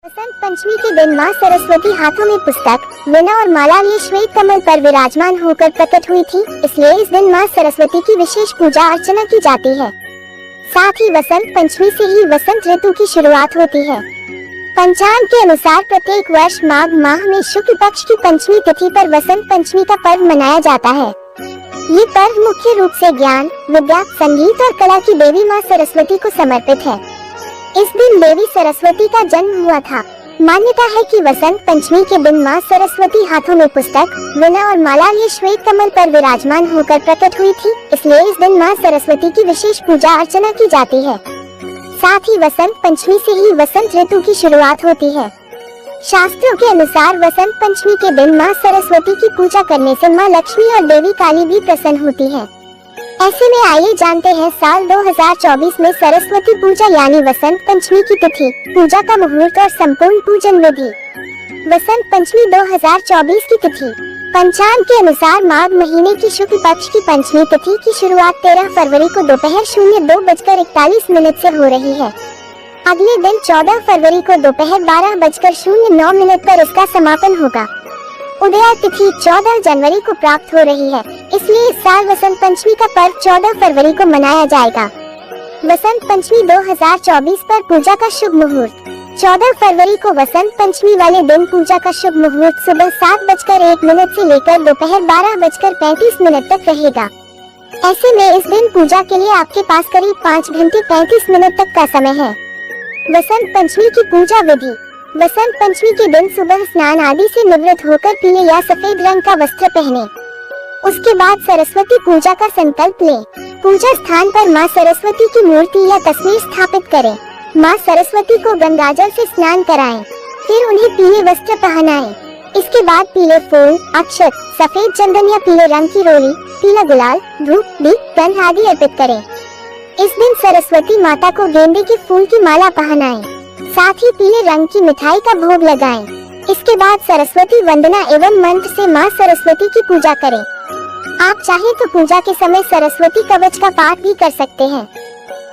वसंत पंचमी के दिन माँ सरस्वती हाथों में पुस्तक, वीणा और माला लिए श्वेत कमल पर विराजमान होकर प्रकट हुई थी। इसलिए इस दिन माँ सरस्वती की विशेष पूजा अर्चना की जाती है। साथ ही वसंत पंचमी से ही वसंत ऋतु की शुरुआत होती है। पंचांग के अनुसार प्रत्येक वर्ष माघ माह में शुक्ल पक्ष की पंचमी तिथि पर वसंत पंचमी का पर्व मनाया जाता है। ये पर्व मुख्य रूप से ज्ञान, विद्या, संगीत और कला की देवी माँ सरस्वती को समर्पित है। इस दिन देवी सरस्वती का जन्म हुआ था। मान्यता है कि वसंत पंचमी के दिन माँ सरस्वती हाथों में पुस्तक, वीणा और माला लिए श्वेत कमल पर विराजमान होकर प्रकट हुई थी। इसलिए इस दिन माँ सरस्वती की विशेष पूजा अर्चना की जाती है। साथ ही वसंत पंचमी से ही वसंत ऋतु की शुरुआत होती है। शास्त्रों के अनुसार वसंत पंचमी के दिन माँ सरस्वती की पूजा करने से माँ लक्ष्मी और देवी काली भी प्रसन्न होती है। ऐसे में आइए जानते हैं साल 2024 में सरस्वती पूजा यानी वसंत पंचमी की तिथि, पूजा का मुहूर्त और संपूर्ण पूजन विधि। वसंत पंचमी 2024 की तिथि पंचांग के अनुसार माघ महीने की शुक्ल पक्ष की पंचमी तिथि की शुरुआत 13 फरवरी को दोपहर 02:41 से हो रही है। अगले दिन 14 फरवरी को दोपहर 12:09 पर इसका समापन होगा। उदया तिथि 14 जनवरी को प्राप्त हो रही है। इसलिए इस साल वसंत पंचमी का पर्व 14 फरवरी को मनाया जाएगा। वसंत पंचमी 2024 पर पूजा का शुभ मुहूर्त 14 फरवरी को वसंत पंचमी वाले दिन पूजा का शुभ मुहूर्त सुबह 7:01 से लेकर दोपहर 12:35 तक रहेगा। ऐसे में इस दिन पूजा के लिए आपके पास करीब 5 घंटे 35 मिनट तक का समय है। वसंत पंचमी की पूजा विधि। वसंत पंचमी के दिन सुबह स्नान आदि से निवृत्त होकर पीले या सफेद रंग का वस्त्र पहने। उसके बाद सरस्वती पूजा का संकल्प लें। पूजा स्थान पर माँ सरस्वती की मूर्ति या तस्वीर स्थापित करें। माँ सरस्वती को गंगाजल से स्नान कराएं। फिर उन्हें पीले वस्त्र पहनाएं। इसके बाद पीले फूल, अक्षत, सफेद चंदन या पीले रंग की रोली, पीला गुलाल, धूप, दीप, गंध आदि अर्पित करें। इस दिन सरस्वती माता को गेंदे के फूल की माला पहनाएं। साथ ही पीले रंग की मिठाई का भोग लगाएं। इसके बाद सरस्वती वंदना एवं मंत्र से माँ सरस्वती की पूजा करें। आप चाहे तो पूजा के समय सरस्वती कवच का पाठ भी कर सकते हैं।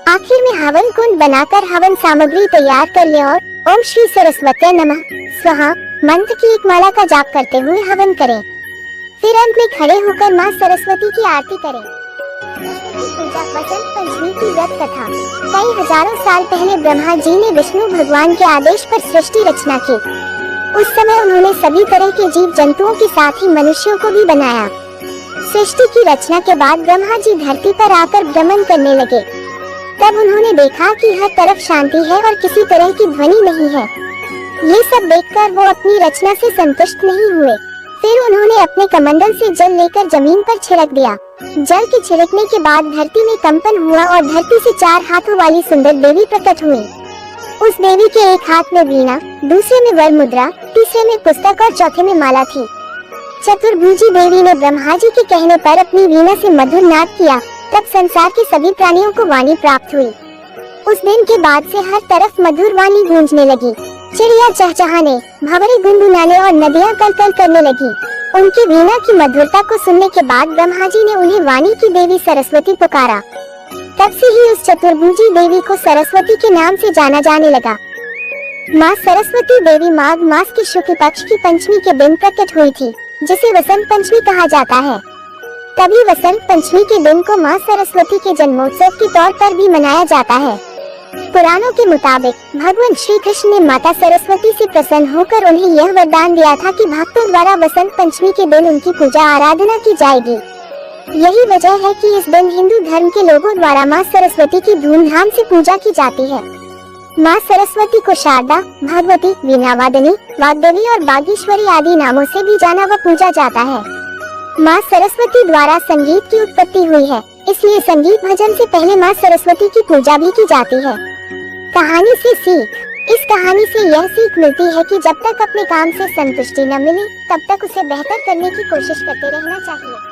आखिर में हवन कुंड बनाकर हवन सामग्री तैयार कर लें और ओम श्री सरस्वती नमः स्वाहा मंत्र की एक माला का जाप करते हुए हवन करें। फिर अंत में खड़े होकर माँ सरस्वती की आरती करें। पूजा वसंत पंचमी की व्रत कथा। कई हजारों साल पहले ब्रह्मा जी ने विष्णु भगवान के आदेश पर सृष्टि रचना की। उस समय उन्होंने सभी तरह के जीव जंतुओं के साथ ही मनुष्यों को भी बनाया। सृष्टि की रचना के बाद ब्रह्मा जी धरती पर आकर भ्रमण करने लगे। तब उन्होंने देखा कि हर तरफ शांति है और किसी तरह की ध्वनि नहीं है। ये सब देखकर वो अपनी रचना से संतुष्ट नहीं हुए। फिर उन्होंने अपने कमंडल से जल लेकर जमीन पर छिड़क दिया। जल के छिड़कने के बाद धरती में कंपन हुआ और धरती से 4 हाथों वाली सुंदर देवी प्रकट हुई। उस देवी के एक हाथ में वीणा, दूसरे में वर मुद्रा, तीसरे में पुस्तक और चौथे में माला थी। चतुर्भुजी देवी ने ब्रह्मा जी के कहने पर अपनी वीणा से मधुर नाद किया। तब संसार के सभी प्राणियों को वाणी प्राप्त हुई। उस दिन के बाद से हर तरफ मधुर वाणी गूंजने लगी। चिड़िया चहचहाने, भंवरे गुनगुनाने और नदियाँ कलकल करने लगी। उनकी वीणा की मधुरता को सुनने के बाद ब्रह्मा जी ने उन्हें वाणी की देवी सरस्वती पुकारा। तब से ही उस चतुर्भुजी देवी को सरस्वती के नाम से जाना जाने लगा। माँ सरस्वती देवी माघ मास के शुक्ल पक्ष की पंचमी के दिन प्रकट हुई थी, जिसे वसंत पंचमी कहा जाता है। तभी वसंत पंचमी के दिन को माँ सरस्वती के जन्मोत्सव के तौर पर भी मनाया जाता है। पुराणों के मुताबिक भगवान श्री कृष्ण ने माता सरस्वती से प्रसन्न होकर उन्हें यह वरदान दिया था कि भक्तों द्वारा वसंत पंचमी के दिन उनकी पूजा आराधना की जाएगी। यही वजह है कि इस दिन हिंदू धर्म के लोगों द्वारा माँ सरस्वती की धूमधाम से पूजा की जाती है। माँ सरस्वती को शारदा, भगवती, वीणावादिनी, वाग्देवी और बागेश्वरी आदि नामों से भी जाना व पूजा जाता है। माँ सरस्वती द्वारा संगीत की उत्पत्ति हुई है, इसलिए संगीत भजन से पहले माँ सरस्वती की पूजा भी की जाती है। कहानी से सीख। इस कहानी से यह सीख मिलती है कि जब तक अपने काम से संतुष्टि न मिले, तब तक उसे बेहतर करने की कोशिश करते रहना चाहिए।